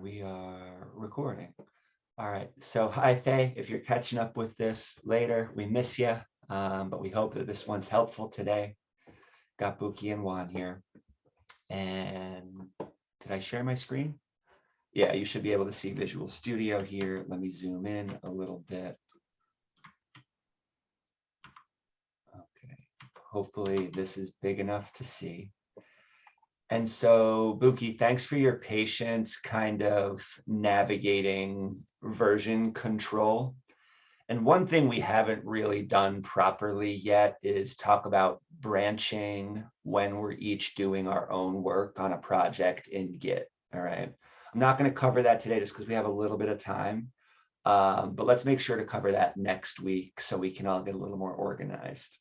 We are recording. All right. So hi, Faye. If you're catching up with this later, we miss you, but we hope that this one's helpful today. Got Buki and Juan here. And did I share my screen? Yeah, you should be able to see Visual Studio here. Let me zoom in a little bit. Okay. Hopefully this is big enough to see. And so, Buki, thanks for your patience kind of navigating version control. And one thing we haven't really done properly yet is talk about branching when we're each doing our own work on a project in Git, all right? I'm not going to cover that today just because we have a little bit of time, but let's make sure to cover that next week so we can all get a little more organized.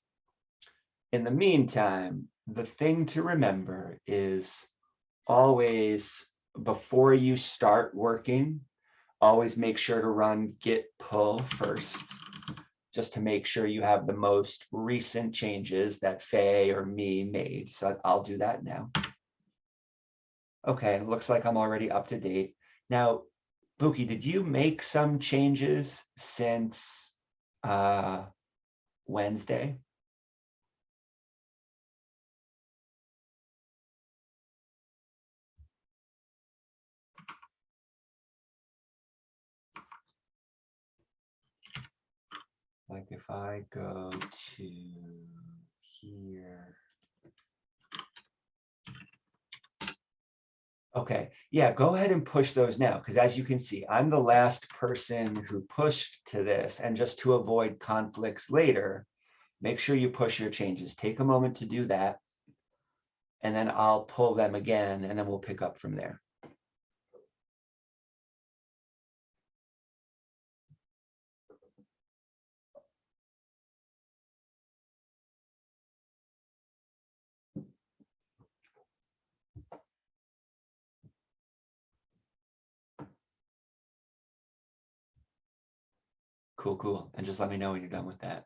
In the meantime, the thing to remember is always, before you start working, always make sure to run git pull first, just to make sure you have the most recent changes that Faye or me made. So I'll do that now. Okay, it looks like I'm already up to date. Now, Buki, did you make some changes since Wednesday? Like if I go to here. Okay, yeah, go ahead and push those now, because as you can see, I'm the last person who pushed to this, and just to avoid conflicts later, make sure you push your changes. Take a moment to do that, and then I'll pull them again, and then we'll pick up from there. Cool, cool. And just let me know when you're done with that.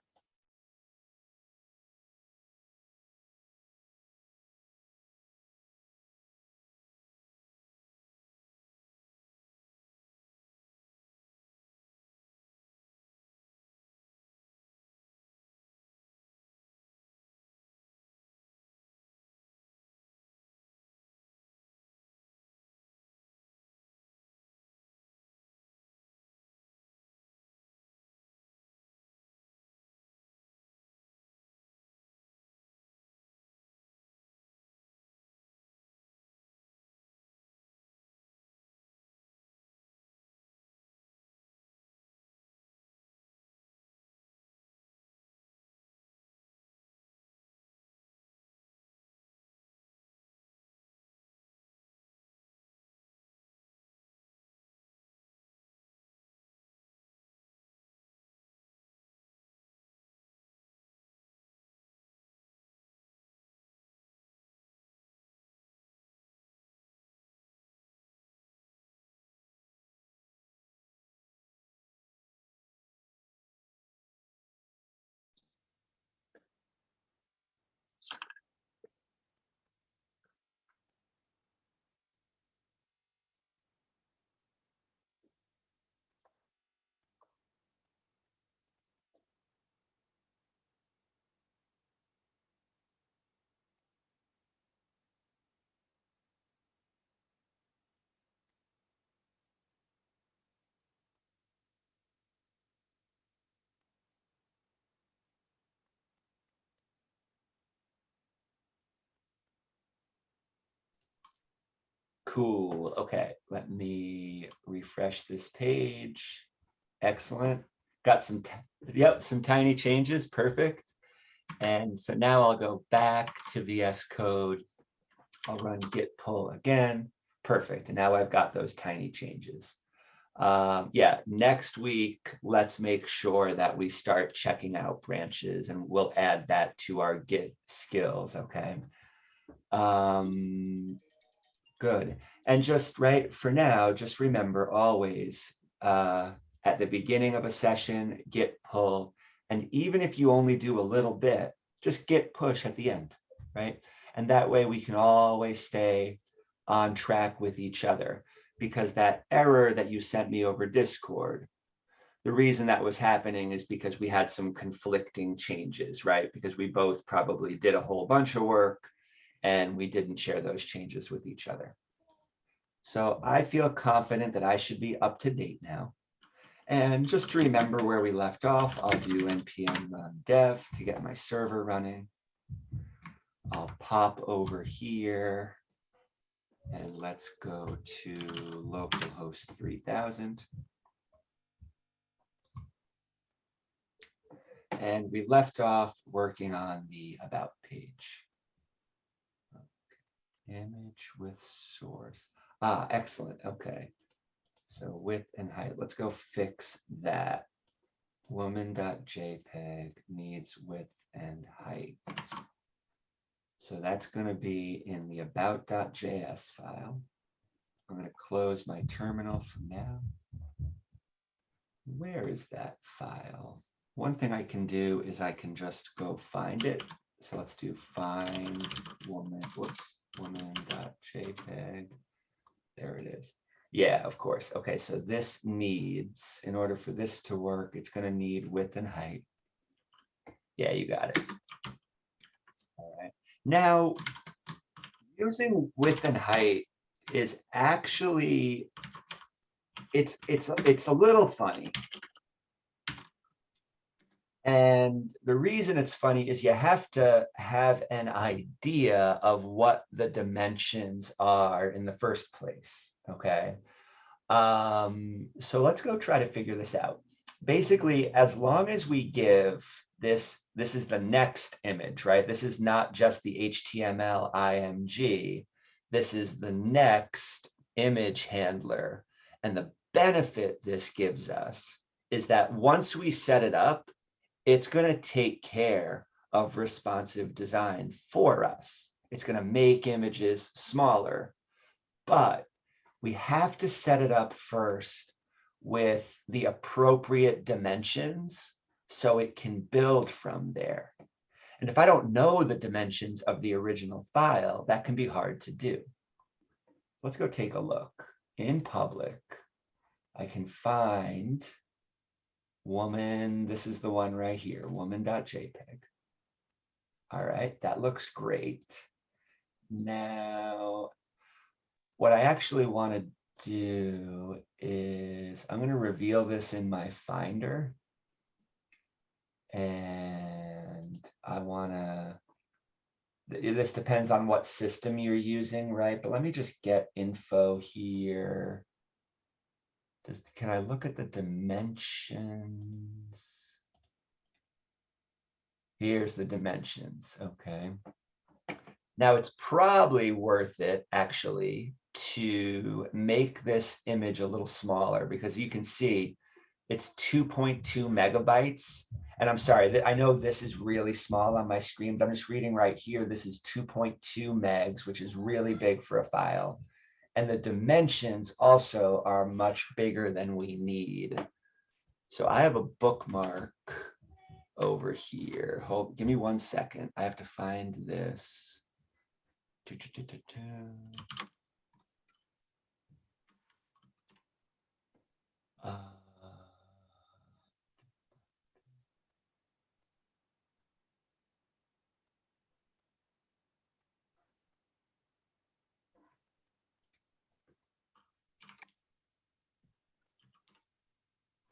Cool. Okay, let me refresh this page. Excellent. Got some, some tiny changes. Perfect. And so now I'll go back to VS Code. I'll run git pull again. Perfect. And now I've got those tiny changes. Yeah, next week, let's make sure that we start checking out branches, and we'll add that to our Git skills, okay? Good. And just right for now, just remember always at the beginning of a session, git pull. And even if you only do a little bit, just git push at the end, right? And that way we can always stay on track with each other. because that error that you sent me over Discord, the reason that was happening is because we had some conflicting changes, right? Because we both probably did a whole bunch of work and we didn't share those changes with each other. So I feel confident that I should be up to date now. And just to remember where we left off, I'll do npm dev to get my server running. I'll pop over here and let's go to localhost 3000. And we left off working on the about page. Image with source. Ah, excellent. Okay. So width and height. Let's go fix that. Woman.jpg needs width and height. So that's going to be in the about.js file. I'm going to close my terminal for now. Where is that file? One thing I can do is I can just go find it. So let's do find woman.jpg. There it is. Yeah, of course. Okay, so this needs, in order for this to work, it's going to need width and height. Yeah, you got it. All right. Now, using width and height is actually, it's a little funny. And the reason it's funny is you have to have an idea of what the dimensions are in the first place, okay? So let's go try to figure this out. Basically, as long as we give this is the next image, right? This is not just the HTML IMG. This is the next image handler. And the benefit this gives us is that once we set it up, it's going to take care of responsive design for us. It's going to make images smaller, but we have to set it up first with the appropriate dimensions so it can build from there. And if I don't know the dimensions of the original file, that can be hard to do. Let's go take a look. In public, I can find woman, this is the one right here, woman.jpg. All right, that looks great. Now, what I actually want to do is I'm going to reveal this in my Finder. And I want to, this depends on what system you're using, right? But let me just get info here. Can I look at the dimensions? Here's the dimensions, okay. Now it's probably worth it actually to make this image a little smaller because you can see it's 2.2 megabytes. And I'm sorry, I know this is really small on my screen, but I'm just reading right here. This is 2.2 megs, which is really big for a file. And the dimensions also are much bigger than we need. So I have a bookmark over here. Give me 1 second. I have to find this.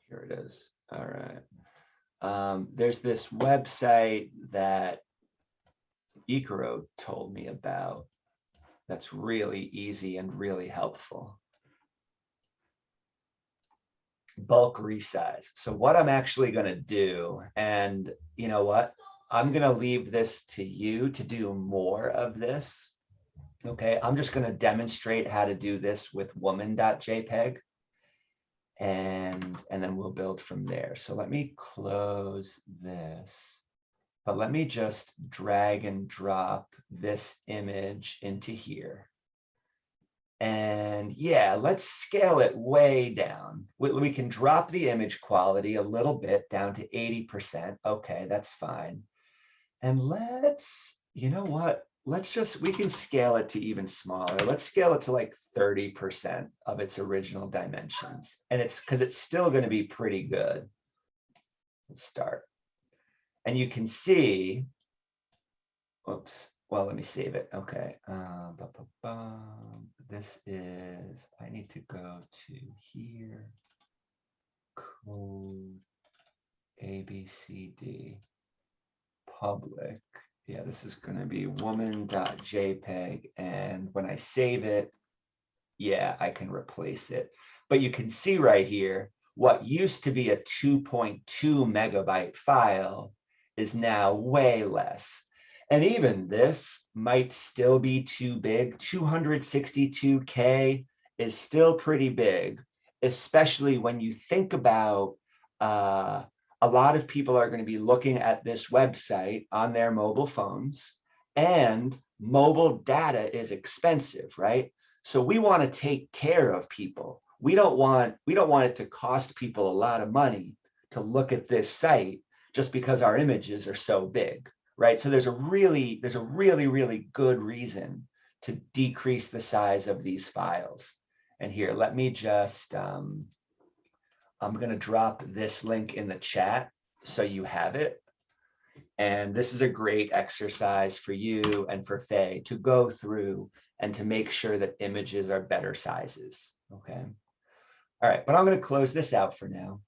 Here it is. All right. There's this website that Ikaro told me about that's really easy and really helpful. Bulk resize. So what I'm actually going to do, and you know what, I'm going to leave this to you to do more of this. Okay, I'm just going to demonstrate how to do this with woman.jpg. And then we'll build from there. So let me close this, but let me just drag and drop this image into here. And yeah, let's scale it way down. We can drop the image quality a little bit down to 80%. Okay, that's fine. And let's, you know what? we can scale it to even smaller. Let's scale it to like 30% of its original dimensions. And it's because it's still going to be pretty good. Let's start. And you can see, oops, well, let me save it. Okay. This is, I need to go to here, code ABCD, public. Yeah, this is going to be woman.jpg. And when I save it, yeah, I can replace it. But you can see right here, what used to be a 2.2 megabyte file is now way less. And even this might still be too big. 262K is still pretty big, especially when you think about a lot of people are going to be looking at this website on their mobile phones, and mobile data is expensive, right? So we want to take care of people. We don't want it to cost people a lot of money to look at this site just because our images are so big, right? So there's a really good reason to decrease the size of these files. And here, let me just, I'm going to drop this link in the chat so you have it. And this is a great exercise for you and for Faye to go through and to make sure that images are better sizes, okay? All right, but I'm going to close this out for now.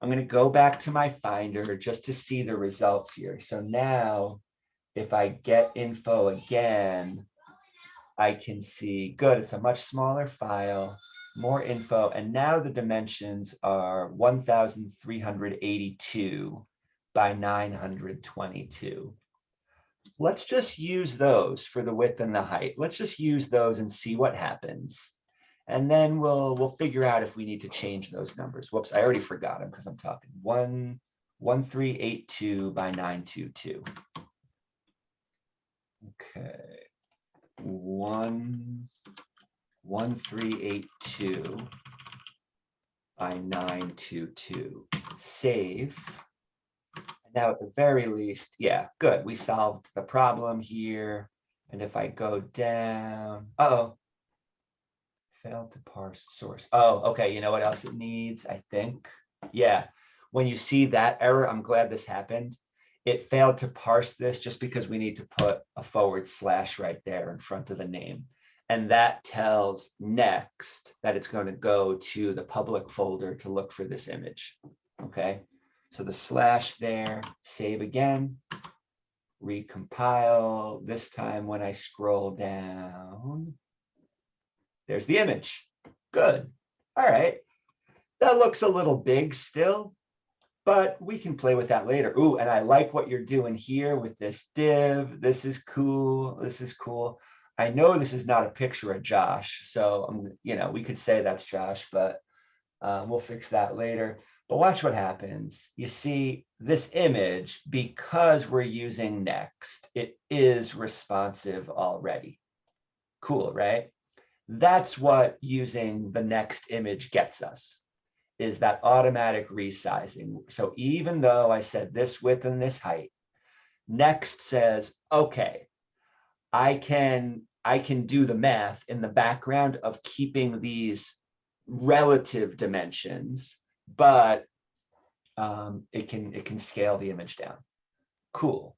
I'm going to go back to my Finder just to see the results here. So now, if I get info again, I can see, good, it's a much smaller file, more info, and now the dimensions are 1,382 by 922. Let's just use those for the width and the height. Let's just use those and see what happens. And then we'll figure out if we need to change those numbers. Whoops, I already forgot them because I'm talking 1382 by 922. Okay. 1382 by 922. Save. Now, at the very least, yeah, good. We solved the problem here. And if I go down, failed to parse source. Oh, okay. You know what else it needs? I think. Yeah. When you see that error, I'm glad this happened. It failed to parse this just because we need to put a / right there in front of the name. And that tells Next that it's going to go to the public folder to look for this image. Okay. So the / there, save again, recompile. This time when I scroll down, there's the image. Good. All right. That looks a little big still, but we can play with that later. Ooh, and I like what you're doing here with this div. This is cool. This is cool. I know this is not a picture of Josh, so we could say that's Josh, but we'll fix that later. But watch what happens. You see this image, because we're using Next, it is responsive already. Cool, right? That's what using the Next image gets us, is that automatic resizing. So even though I said this width and this height, Next says, okay, I can do the math in the background of keeping these relative dimensions, but it can scale the image down. Cool.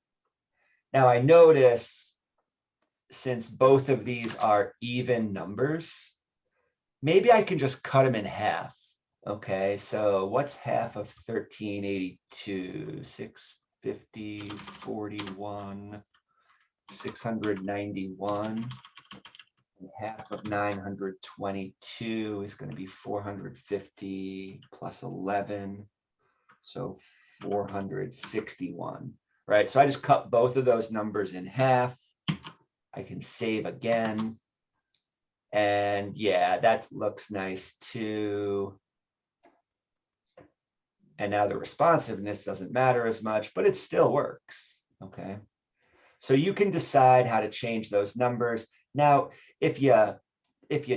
Now I notice, since both of these are even numbers, maybe I can just cut them in half. Okay, so what's half of 1382? 650, 41, 691. And half of 922 is going to be 450 plus 11. So 461, right? So I just cut both of those numbers in half. I can save again. And yeah, that looks nice too. And now the responsiveness doesn't matter as much, but it still works, okay? So you can decide how to change those numbers. Now, if you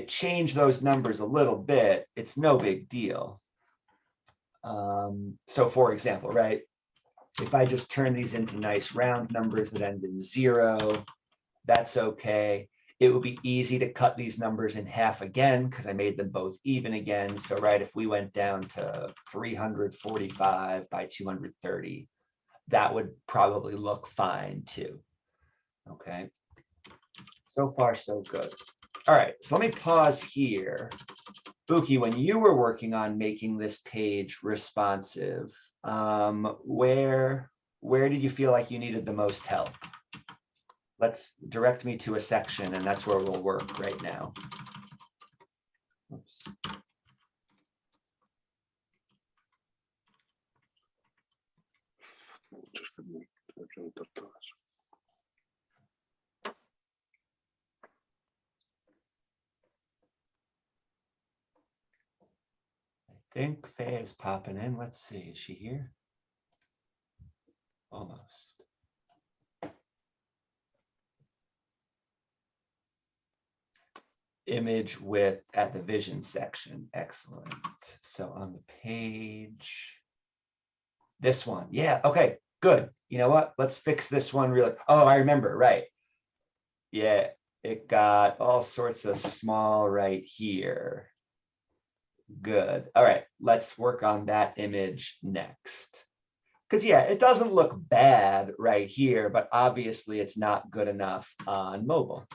change those numbers a little bit, it's no big deal. So for example, right, if I just turn these into nice round numbers that end in 0, That's okay. It would be easy to cut these numbers in half again because I made them both even again. So right, if we went down to 345 by 230, that would probably look fine too. Okay. So far, so good. All right, so let me pause here. Buki, when you were working on making this page responsive, where did you feel like you needed the most help? Let's direct me to a section, and that's where we'll work right now. Oops. I think Faye is popping in. Let's see, is she here? Almost. Image width at the vision section. Excellent. So on the page, this one. Yeah, okay, good. You know what? Let's fix this one really. Oh, I remember, right. Yeah, it got all sorts of small right here. Good. All right, let's work on that image next. Because yeah, it doesn't look bad right here, but obviously it's not good enough on mobile.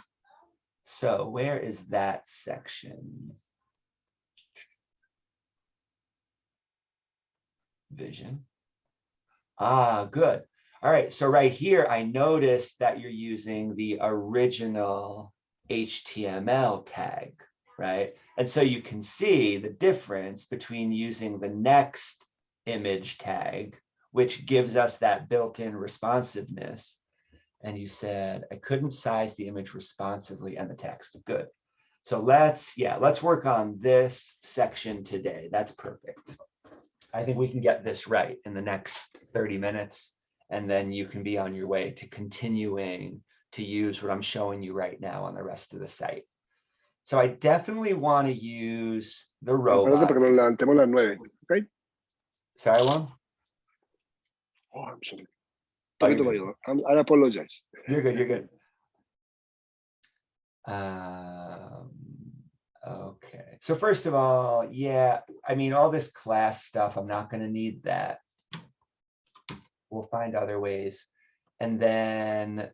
So where is that section? Vision. Ah, good. All right, so right here, I noticed that you're using the original HTML tag, right? And so you can see the difference between using the next image tag, which gives us that built-in responsiveness. And you said, I couldn't size the image responsively and the text. Good. So let's work on this section today. That's perfect. I think we can get this right in the next 30 minutes, and then you can be on your way to continuing to use what I'm showing you right now on the rest of the site. So I definitely want to use the robot. Okay? Sorry, Juan? Oh, I'm sorry. Oh, you're good. I apologize. You're good, you're good. Okay, so first of all, yeah, I mean, all this class stuff, I'm not going to need that. We'll find other ways. And then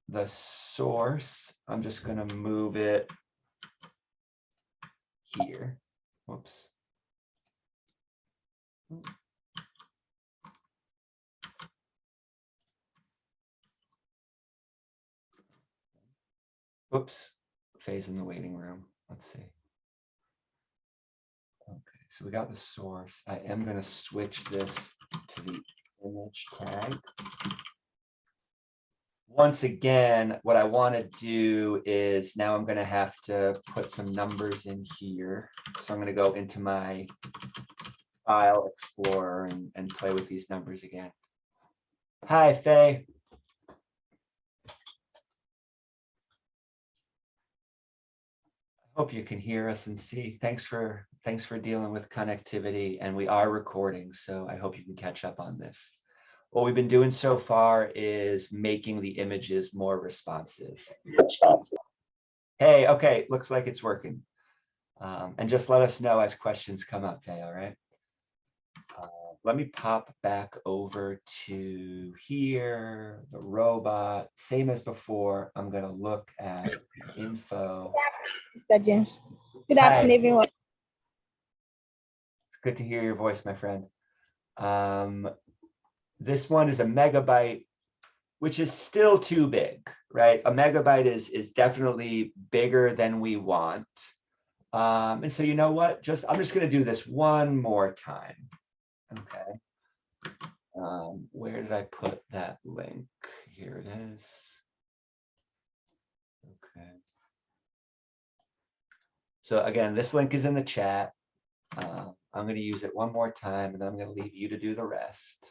the source, I'm just going to move it here. Whoops. Whoops. Phase in the waiting room. Let's see. Okay, so we got the source. I am going to switch this to the image tag. Once again, what I want to do is now I'm going to have to put some numbers in here. So I'm going to go into my file explorer and play with these numbers again. Hi, Faye. Hope you can hear us and see. Thanks for dealing with connectivity, and we are recording, so I hope you can catch up on this. What we've been doing so far is making the images more responsive. Hey, okay, looks like it's working. And just let us know as questions come up, Faye, all right? Let me pop back over to here, the robot, same as before. I'm going to look at info. Mr. James. Good Hi. afternoon, everyone. It's good to hear your voice, my friend. This one is a megabyte, which is still too big, right? A megabyte is definitely bigger than we want. And so you know what? I'm just going to do this one more time. Okay. Where did I put that link? Here it is. Okay. So again, this link is in the chat. I'm going to use it one more time, and then I'm going to leave you to do the rest.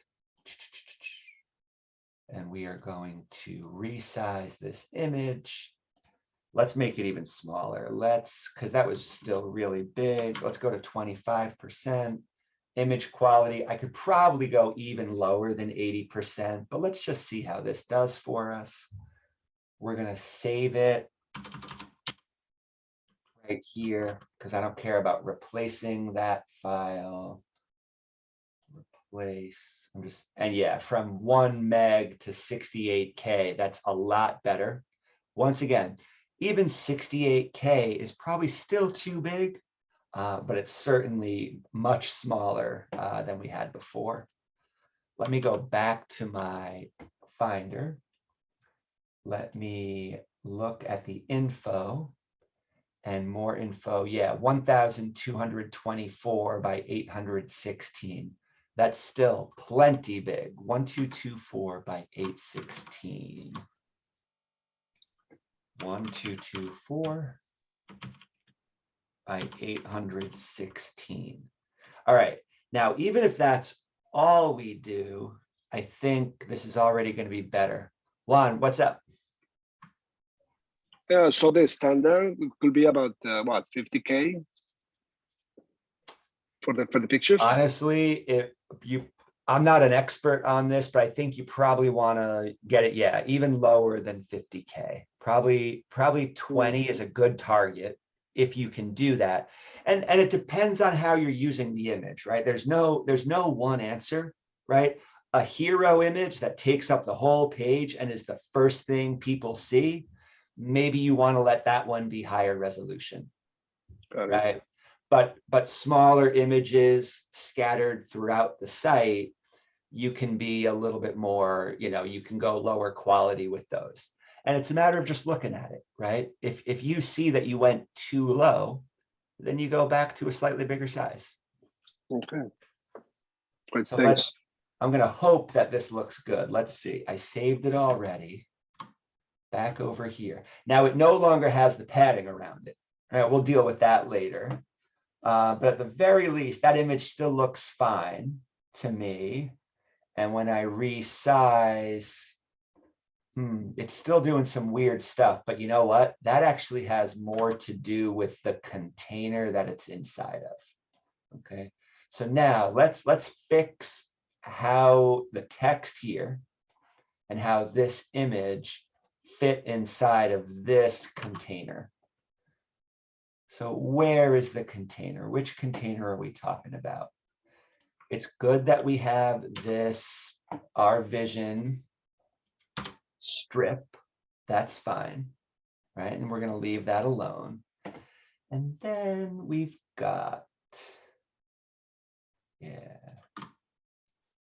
And we are going to resize this image. Let's make it even smaller. Because that was still really big. Let's go to 25%. Image quality, I could probably go even lower than 80%, but let's just see how this does for us. we're gonna save it right here because I don't care about replacing that file. Replace, and yeah, from 1 meg to 68K, that's a lot better. Once again, even 68K is probably still too big, but it's certainly much smaller than we had before. Let me go back to my Finder. Let me look at the info and more info. Yeah, 1,224 by 816. That's still plenty big. 1224 by 816. 1224 by 816. All right, now even if that's all we do, I think this is already going to be better. Juan, what's up? So the standard could be about what, 50K for the pictures? Honestly, I'm not an expert on this, but I think you probably want to get it, yeah, even lower than 50K. Probably 20 is a good target if you can do that. And it depends on how you're using the image, right? There's no one answer, right? A hero image that takes up the whole page and is the first thing people see, maybe you want to let that one be higher resolution, right? But smaller images scattered throughout the site, you can be a little bit more, you can go lower quality with those. And it's a matter of just looking at it, right? If you see that you went too low, then you go back to a slightly bigger size. Okay. Great, So thanks. I'm going to hope that this looks good. Let's see. I saved it already. Back over here. Now it no longer has the padding around it. All right, we'll deal with that later. But at the very least, that image still looks fine to me. And when I resize, it's still doing some weird stuff. But you know what? That actually has more to do with the container that it's inside of. Okay. So now let's fix how the text here and how this image fit inside of this container. So where is the container? Which container are we talking about? It's good that we have this our vision strip. That's fine, right? And we're going to leave that alone. And then we've got, yeah,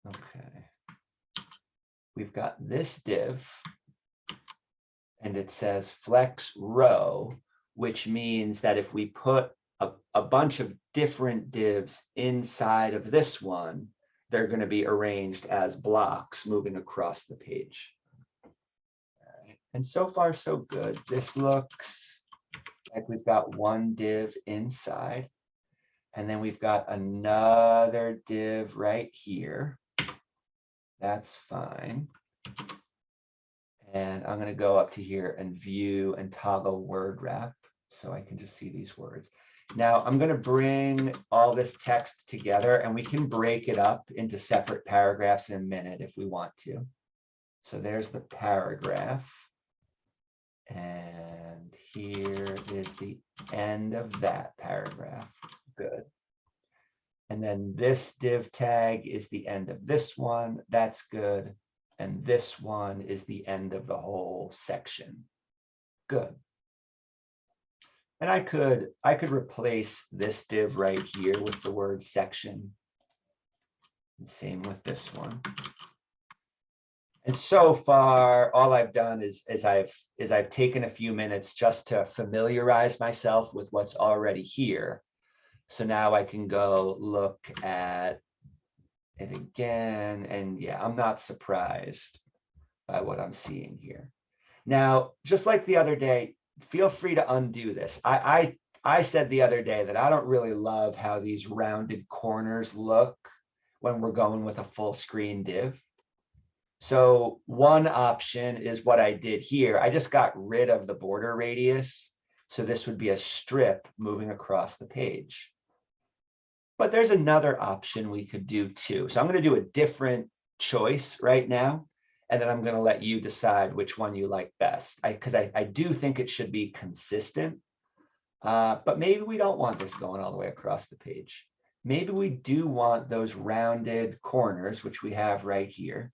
okay. We've got this div, and it says flex row, which means that if we put a bunch of different divs inside of this one, they're going to be arranged as blocks moving across the page. All right. And so far, so good. This looks like we've got one div inside, and then we've got another div right here. That's fine. And I'm going to go up to here and view and toggle word wrap so I can just see these words. Now I'm going to bring all this text together, and we can break it up into separate paragraphs in a minute if we want to. So there's the paragraph. And here is the end of that paragraph. Good. And then this div tag is the end of this one. That's good. And this one is the end of the whole section. Good. And I could replace this div right here with the word section. And same with this one. And so far, all I've done is I've taken a few minutes just to familiarize myself with what's already here. So now I can go look at it again, and yeah, I'm not surprised by what I'm seeing here. Now, just like the other day, feel free to undo this. I said the other day that I don't really love how these rounded corners look when we're going with a full screen div. So one option is what I did here. I just got rid of the border radius. So this would be a strip moving across the page. But there's another option we could do too. So I'm going to do a different choice right now. And then I'm going to let you decide which one you like best. Because I do think it should be consistent. But maybe we don't want this going all the way across the page. Maybe we do want those rounded corners, which we have right here.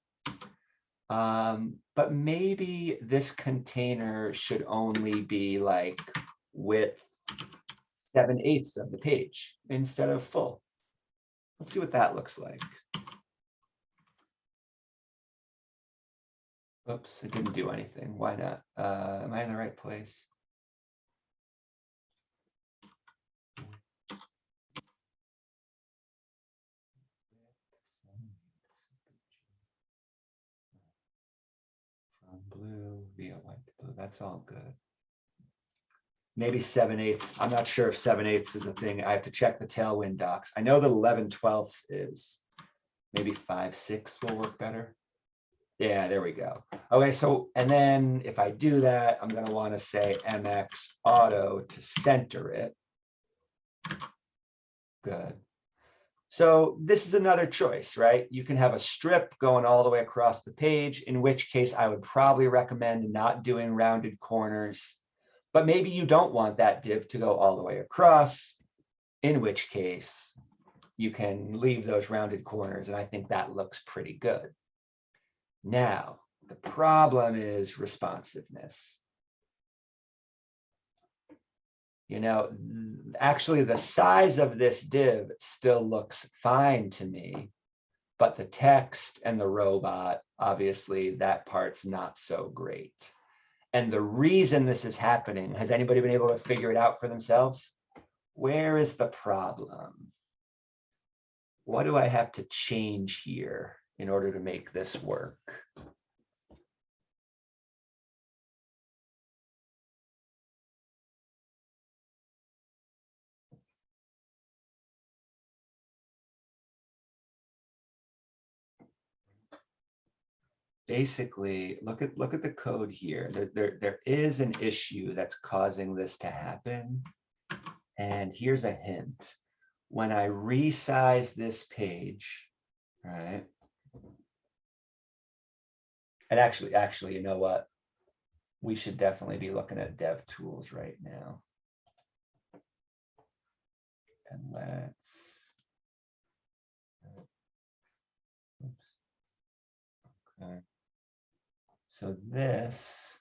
But maybe this container should only be like width 7/8 of the page instead of full. Let's see what that looks like. Oops, it didn't do anything. Why not? Am I in the right place? From blue via white to blue. That's all good. Maybe 7/8. I'm not sure if 7/8 is a thing. I have to check the Tailwind docs. I know that 11/12 is. Maybe 5/6 will work better. Yeah, there we go. Okay, so, and then if I do that, I'm going to want to say MX auto to center it. Good. So this is another choice, right? You can have a strip going all the way across the page, in which case I would probably recommend not doing rounded corners. But maybe you don't want that div to go all the way across, in which case you can leave those rounded corners, and I think that looks pretty good. Now, the problem is responsiveness. You know, actually the size of this div still looks fine to me, but the text and the robot, obviously that part's not so great. And the reason this is happening, has anybody been able to figure it out for themselves? Where is the problem? What do I have to change here in order to make this work? Basically, look at the code here. There is an issue that's causing this to happen. And here's a hint. When I resize this page, right? And actually, you know what? We should definitely be looking at dev tools right now. And let's, oops. Okay. So this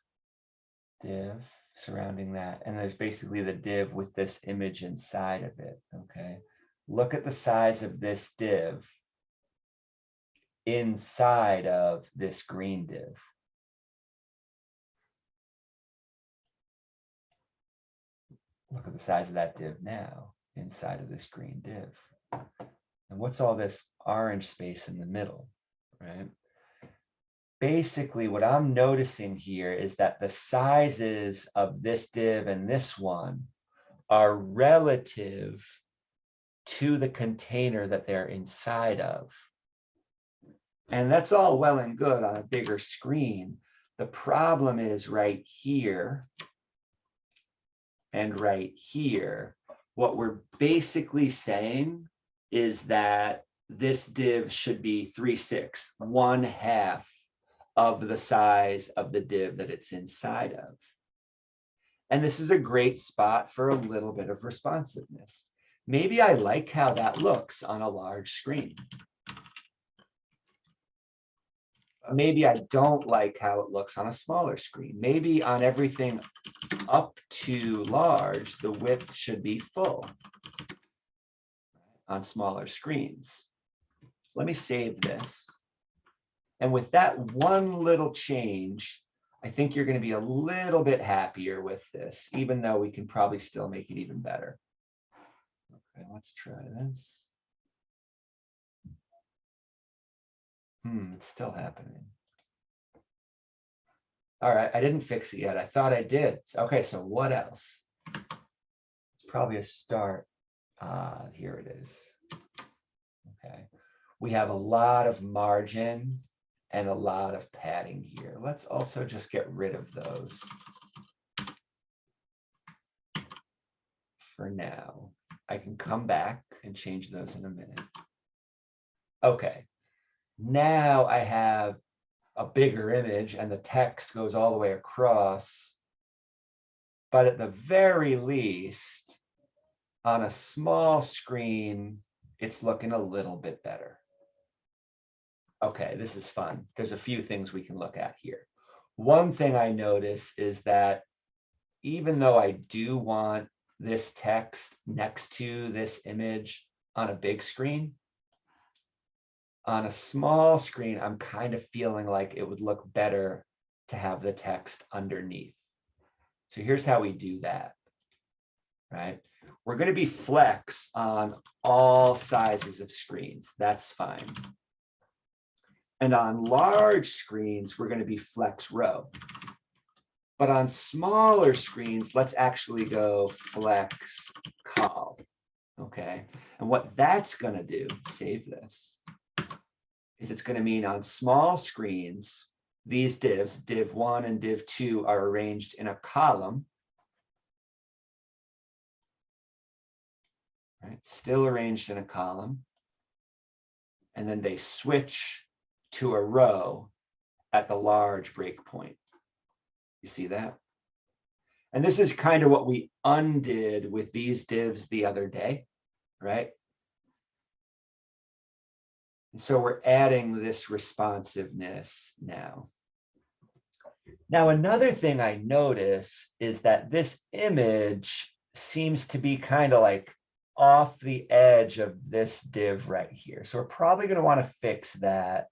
div surrounding that, and there's basically the div with this image inside of it, okay? Look at the size of this div inside of this green div. Look at the size of that div now inside of this green div. And what's all this orange space in the middle, right? Basically, what I'm noticing here is that the sizes of this div and this one are relative to the container that they're inside of. And that's all well and good on a bigger screen. The problem is right here and right here. What we're basically saying is that this div should be 3/6, 1/2 of the size of the div that it's inside of. And this is a great spot for a little bit of responsiveness. Maybe I like how that looks on a large screen. Maybe I don't like how it looks on a smaller screen. Maybe on everything up to large, the width should be full on smaller screens. Let me save this. And with that one little change, I think you're going to be a little bit happier with this, even though we can probably still make it even better. Okay, let's try this. It's still happening. All right, I didn't fix it yet. I thought I did. Okay, so what else? It's probably a start. Here it is. Okay, we have a lot of margin and a lot of padding here. Let's also just get rid of those for now. I can come back and change those in a minute. Okay, now I have a bigger image and the text goes all the way across. But at the very least, on a small screen, it's looking a little bit better. Okay, this is fun. There's a few things we can look at here. One thing I notice is that even though I do want this text next to this image on a big screen, on a small screen, I'm kind of feeling like it would look better to have the text underneath. So here's how we do that, right? We're going to be flex on all sizes of screens. That's fine. And on large screens, we're going to be flex row. But on smaller screens, let's actually go flex col. Okay. And what that's going to do, save this, is it's going to mean on small screens, these divs, div 1 and div 2, are arranged in a column. Right? Still arranged in a column. And then they switch to a row at the large breakpoint. You see that? And this is kind of what we undid with these divs the other day, right? And so we're adding this responsiveness now. Now, another thing I notice is that this image seems to be kind of like off the edge of this div right here. So we're probably going to want to fix that.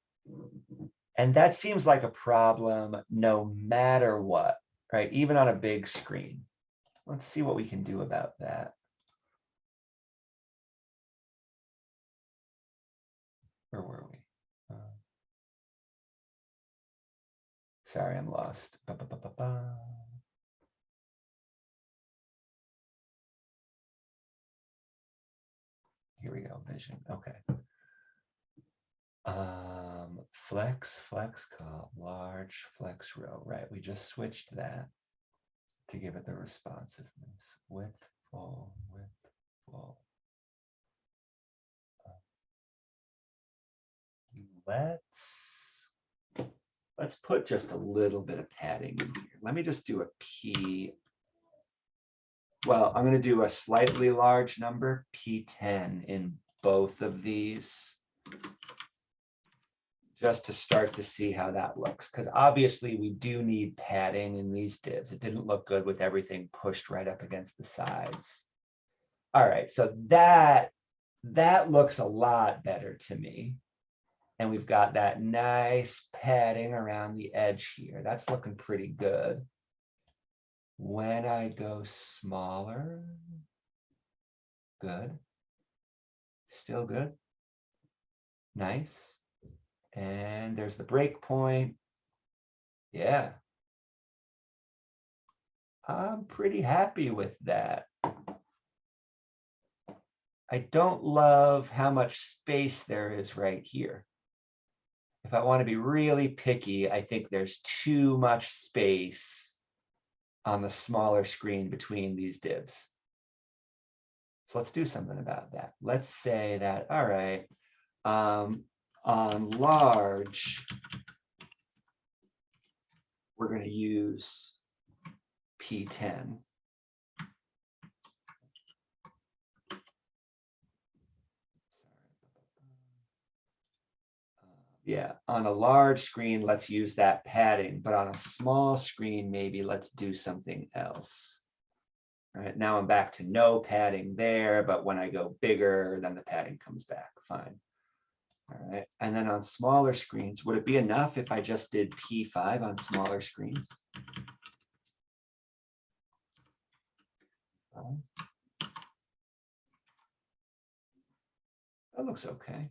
And that seems like a problem no matter what, right? Even on a big screen. Let's see what we can do about that. Where were we? Sorry, I'm lost. Here we go, vision. Okay. Flex col, large flex row, right? We just switched that to give it the responsiveness. Width, full, width, full. Let's put just a little bit of padding in here. Let me just do a P. Well, I'm going to do a slightly large number, P10, in both of these, just to start to see how that looks. Because obviously we do need padding in these divs. It didn't look good with everything pushed right up against the sides. All right, so that looks a lot better to me. And we've got that nice padding around the edge here. That's looking pretty good. When I go smaller, good. Still good. Nice. And there's the break point. Yeah. I'm pretty happy with that. I don't love how much space there is right here. If I want to be really picky, I think there's too much space on the smaller screen between these divs. So let's do something about that. Let's say that, all right, on large, we're going to use P10. Yeah, on a large screen, let's use that padding, but on a small screen, maybe let's do something else. All right, now I'm back to no padding there, but when I go bigger, then the padding comes back, fine. All right, and then on smaller screens, would it be enough if I just did P5 on smaller screens? That looks okay.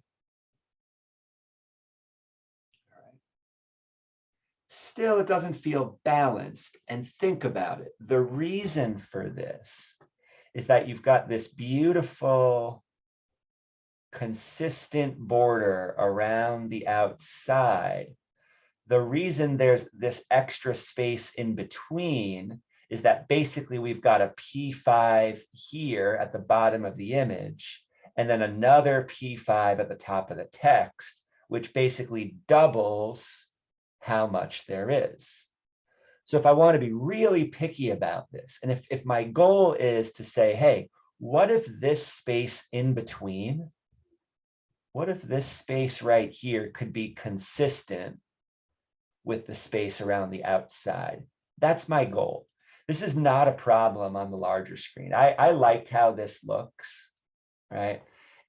Still, it doesn't feel balanced. And think about it. The reason for this is that you've got this beautiful, consistent border around the outside. The reason there's this extra space in between is that basically we've got a P5 here at the bottom of the image, and then another P5 at the top of the text, which basically doubles how much there is. So if I want to be really picky about this, and if my goal is to say, hey, what if this space in between, what if this space right here could be consistent with the space around the outside? That's my goal. This is not a problem on the larger screen. I like how this looks, right?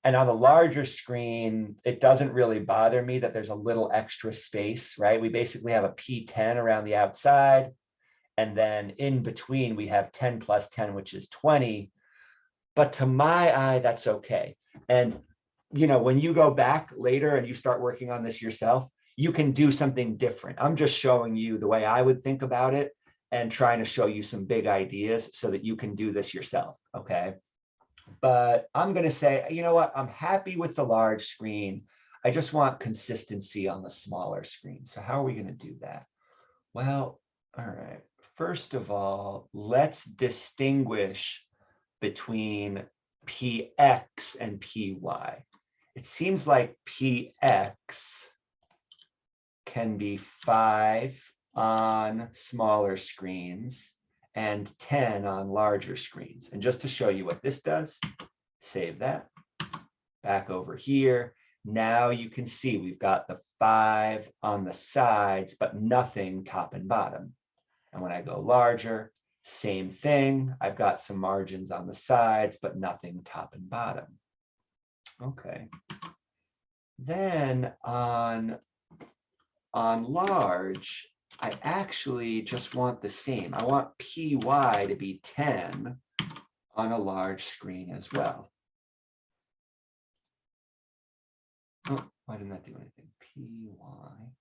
And on the larger screen, it doesn't really bother me that there's a little extra space, right? We basically have a P10 around the outside. And then in between, we have 10 plus 10, which is 20. But to my eye, that's okay. And when you go back later and you start working on this yourself, you can do something different. I'm just showing you the way I would think about it and trying to show you some big ideas so that you can do this yourself, okay? But I'm going to say, you know what? I'm happy with the large screen. I just want consistency on the smaller screen. So how are we going to do that? Well, all right. First of all, let's distinguish between PX and PY. It seems like PX can be 5 on smaller screens and 10 on larger screens. And just to show you what this does, save that, back over here. Now you can see we've got the 5 on the sides, but nothing top and bottom. And when I go larger, same thing. I've got some margins on the sides, but nothing top and bottom. Okay. Then on large, I actually just want the same. I want PY to be 10 on a large screen as well. Oh, why didn't that do anything? PY.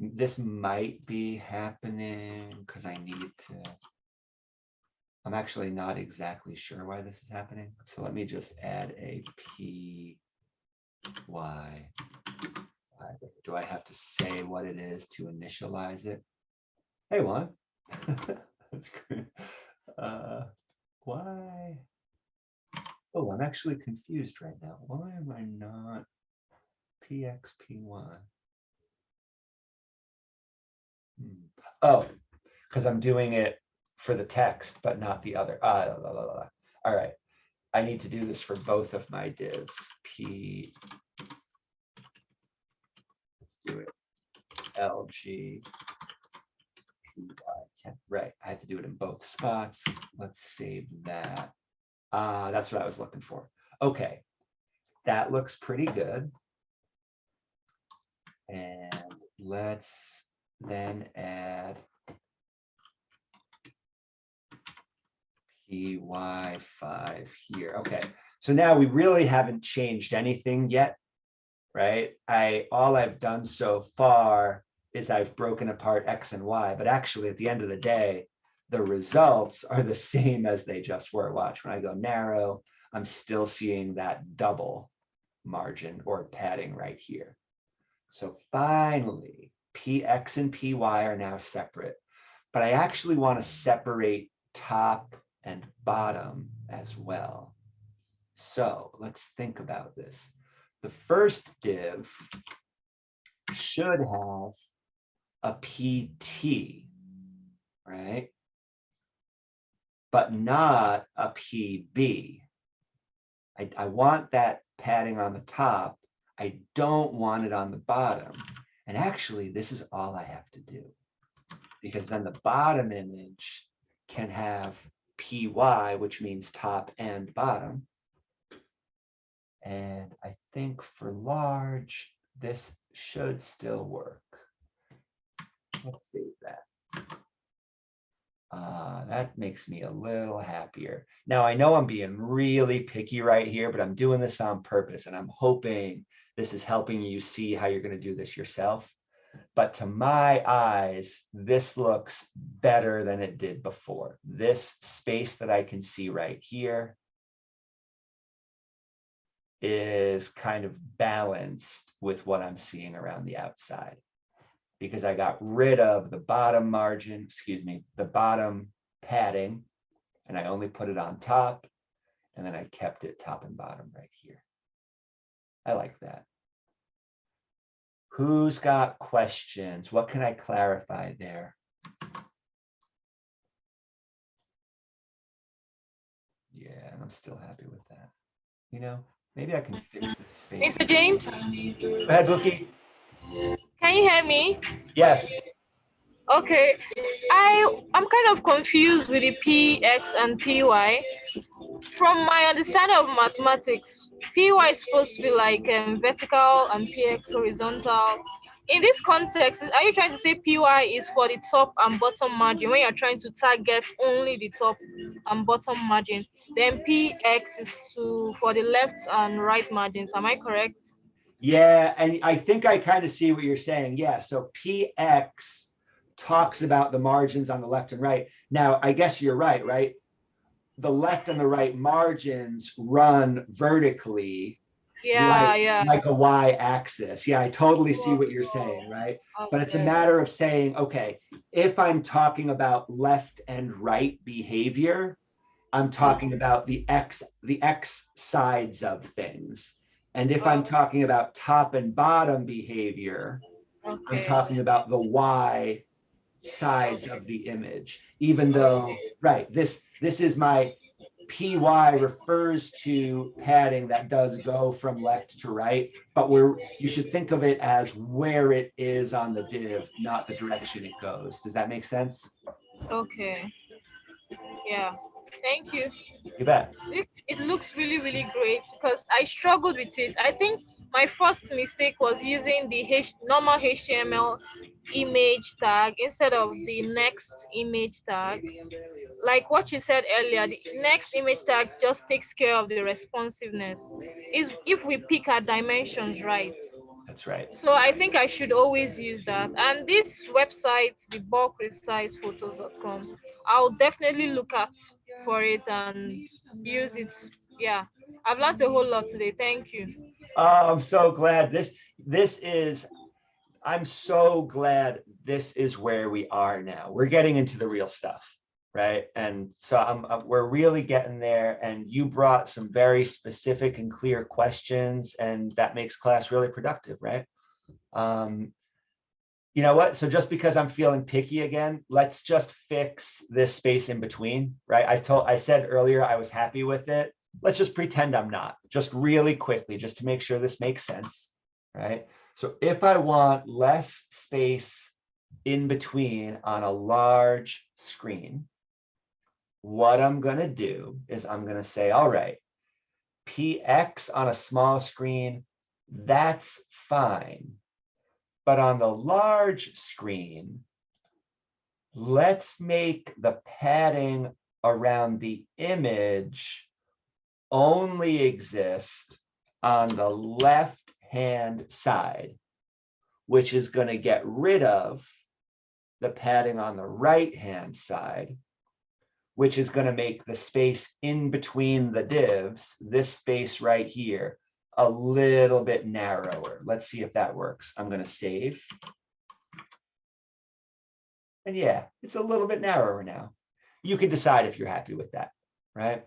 This might be happening because I need to. I'm actually not exactly sure why this is happening. So let me just add a PY. Do I have to say what it is to initialize it? Hey, Juan. That's great. Why? Oh, I'm actually confused right now. Why am I not PXPY? Oh, because I'm doing it for the text, but not the other. All right. I need to do this for both of my divs. Let's do it. LG PY10. Right. I have to do it in both spots. Let's save that. That's what I was looking for. Okay. That looks pretty good. And let's then add PY5 here. Okay, so now we really haven't changed anything yet, right? All I've done so far is I've broken apart X and Y, but actually at the end of the day, the results are the same as they just were. Watch, when I go narrow, I'm still seeing that double margin or padding right here. So finally, PX and PY are now separate, but I actually want to separate top and bottom as well. So let's think about this. The first div should have a PT, right? But not a PB. I want that padding on the top. I don't want it on the bottom. And actually, this is all I have to do, because then the bottom image can have PY, which means top and bottom. And I think for large, this should still work. Let's save that. That makes me a little happier. Now, I know I'm being really picky right here, but I'm doing this on purpose, and I'm hoping this is helping you see how you're going to do this yourself. But to my eyes, this looks better than it did before. This space that I can see right here is kind of balanced with what I'm seeing around the outside, because I got rid of the bottom margin, the bottom padding, and I only put it on top. And then I kept it top and bottom right here. I like that. Who's got questions? What can I clarify there? Yeah, and I'm still happy with that. You know, maybe I can fix this space. Mr. James, Go ahead, Buki. can you hear me? Yes. Okay, I'm kind of confused with the PX and PY. From my understanding of mathematics, PY is supposed to be like vertical and PX horizontal. In this context, are you trying to say PY is for the top and bottom margin when you're trying to target only the top and bottom margin? Then PX is for the left and right margins. Am I correct? Yeah, and I think I kind of see what you're saying. Yeah, so PX talks about the margins on the left and right. Now, I guess you're right? The left and the right margins run vertically, Yeah. like a y-axis. Yeah, I totally see what you're saying, right? But it's a Okay. matter of saying, okay, if I'm talking about left and right behavior, I'm talking about the x sides of things. And if I'm talking about top and bottom behavior, I'm Okay. talking about the y sides of the image. Even though, right, this is my PY refers to padding that does go from left to right, but you should think of it as where it is on the div, not the direction it goes. Does that make sense? Okay. Yeah. Thank you. You bet. It looks really, really great because I struggled with it. I think my first mistake was using the normal HTML image tag instead of the next image tag. Like what you said earlier, the next image tag just takes care of the responsiveness. Is if we pick our dimensions right. That's right. So I think I should always use that. And this website, the bulkresizePhotos.com, I'll definitely look at for it and use it. Yeah, I've learned a whole lot today. Thank you. Oh, I'm so glad I'm so glad this is where we are now. We're getting into the real stuff, right? And so we're really getting there, and you brought some very specific and clear questions, and that makes class really productive, right? You know what? So just because I'm feeling picky again, let's just fix this space in between, right? I said earlier I was happy with it. Let's just pretend I'm not, just really quickly, just to make sure this makes sense, right? So if I want less space in between on a large screen, what I'm going to do is I'm going to say, all right, PX on a small screen, that's fine. But on the large screen, let's make the padding around the image only exist on the left-hand side, which is going to get rid of the padding on the right-hand side, which is going to make the space in between the divs, this space right here, a little bit narrower. Let's see if that works. I'm going to save. And yeah, it's a little bit narrower now. You can decide if you're happy with that, right?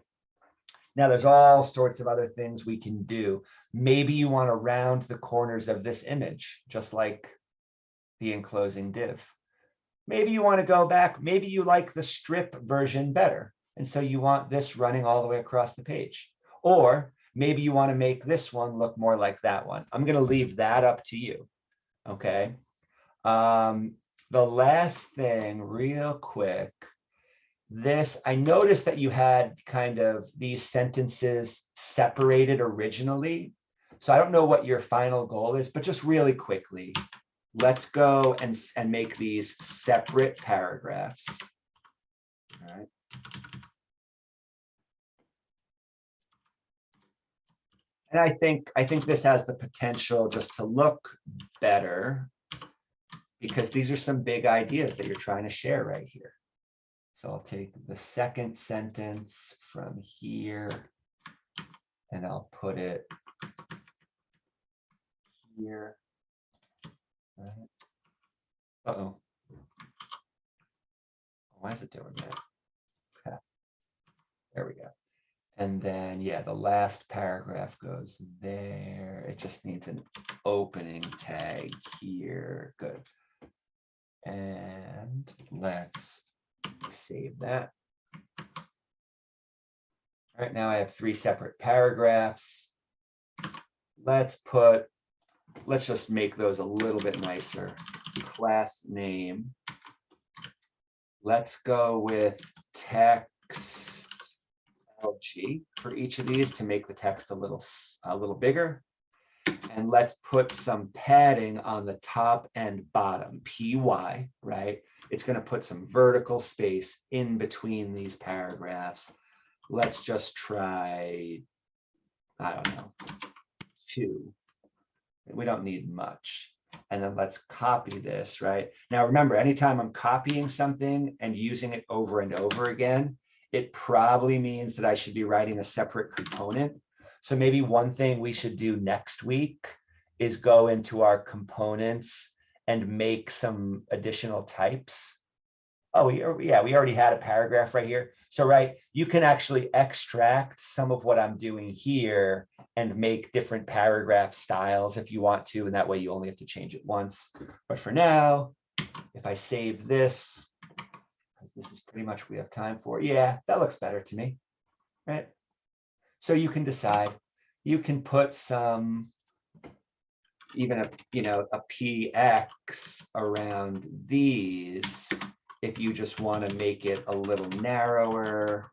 Now, there's all sorts of other things we can do. Maybe you want to round the corners of this image, just like the enclosing div. Maybe you want to go back. Maybe you like the strip version better. And so you want this running all the way across the page. Or maybe you want to make this one look more like that one. I'm going to leave that up to you. Okay. The last thing, real quick, I noticed that you had kind of these sentences separated originally. So I don't know what your final goal is, but just really quickly, let's go and make these separate paragraphs. All right. And I think this has the potential just to look better, because these are some big ideas that you're trying to share right here. So I'll take the second sentence from here and I'll put it here. Right. Uh-oh. Why is it doing that? Okay. There we go. And then, yeah, the last paragraph goes there. It just needs an opening tag here. Good. And let's save that. All right, now I have 3 separate paragraphs. Let's just make those a little bit nicer. Class name. Let's go with text LG for each of these to make the text a little bigger. And let's put some padding on the top and bottom, PY, right? It's going to put some vertical space in between these paragraphs. Let's just try, I don't know, 2. We don't need much. And then let's copy this, right? Now, remember, anytime I'm copying something and using it over and over again, it probably means that I should be writing a separate component. So maybe one thing we should do next week is go into our components and make some additional types. Oh, yeah, we already had a paragraph right here. So, right, you can actually extract some of what I'm doing here and make different paragraph styles if you want to, and that way you only have to change it once. But for now, if I save this, because this is pretty much what we have time for, yeah, that looks better to me, right? So you can decide. You can put some, even a PX around these if you just want to make it a little narrower,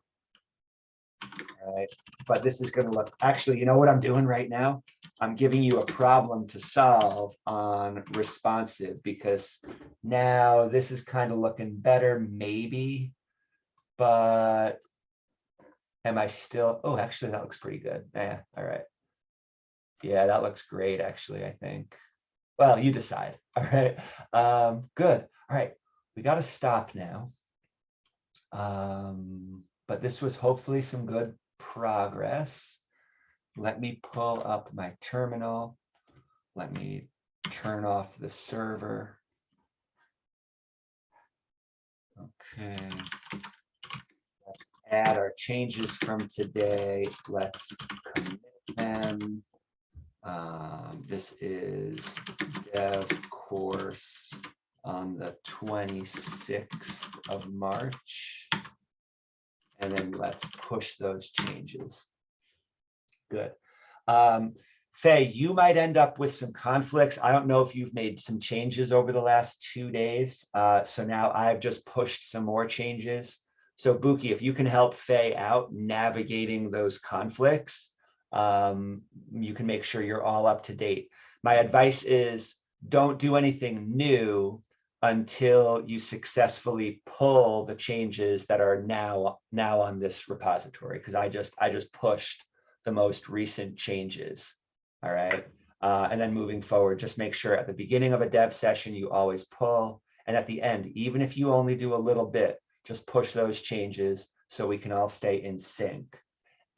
right? But this is going to look, actually, you know what I'm doing right now? I'm giving you a problem to solve on responsive, because now this is kind of looking better, maybe, but am I still, oh, actually, that looks pretty good. Yeah, all right. Yeah, that looks great, actually, I think. Well, you decide. All right. Good. All right. We got to stop now. But this was hopefully some good progress. Let me pull up my terminal. Let me turn off the server. Okay. Let's add our changes from today. Let's commit them. This is Dev Course on the 26th of March. And then let's push those changes. Good. Faye, you might end up with some conflicts. I don't know if you've made some changes over the last 2 days. So now I've just pushed some more changes. So Buki, if you can help Faye out navigating those conflicts, you can make sure you're all up to date. My advice is don't do anything new until you successfully pull the changes that are now on this repository, because I just pushed the most recent changes. All right. And then moving forward, just make sure at the beginning of a dev session, you always pull. And at the end, even if you only do a little bit, just push those changes so we can all stay in sync.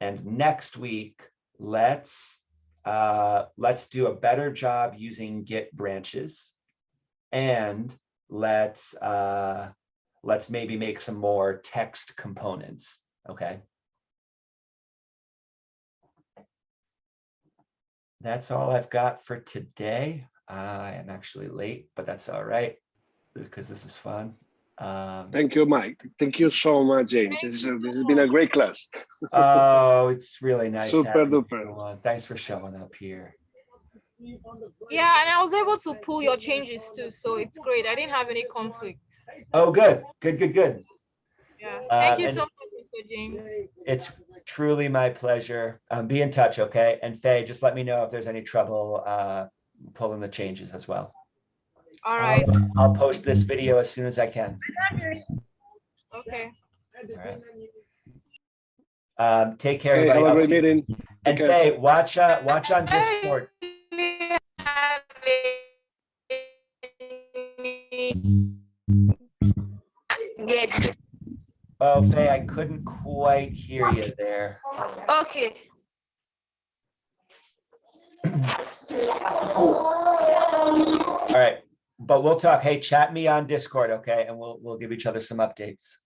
And next week, let's do a better job using Git branches, and let's maybe make some more text components. Okay. That's all I've got for today. I am actually late, but that's all right, because this is fun. Thank you, Mike. Thank you so much, James. This has been a great class. Oh, it's really nice. Super having duper. everyone. Thanks for showing up here. Yeah, and I was able to pull your changes too, so it's great. I didn't have any conflict. Oh, good, good, good, good. Yeah, thank you And so much, Mr. James. it's truly my pleasure. Be in touch, okay? And Faye, just let me know if there's any trouble pulling the changes as well. All right. I'll post this video as soon as I can. Okay. All right. Take care, Okay, everybody. have a I'll great see you. meeting. And Faye, watch on Discord. Good. Oh, Faye, I couldn't quite hear you there. Okay. All right, but we'll talk. Hey, chat me on Discord, okay? And we'll give each other some updates.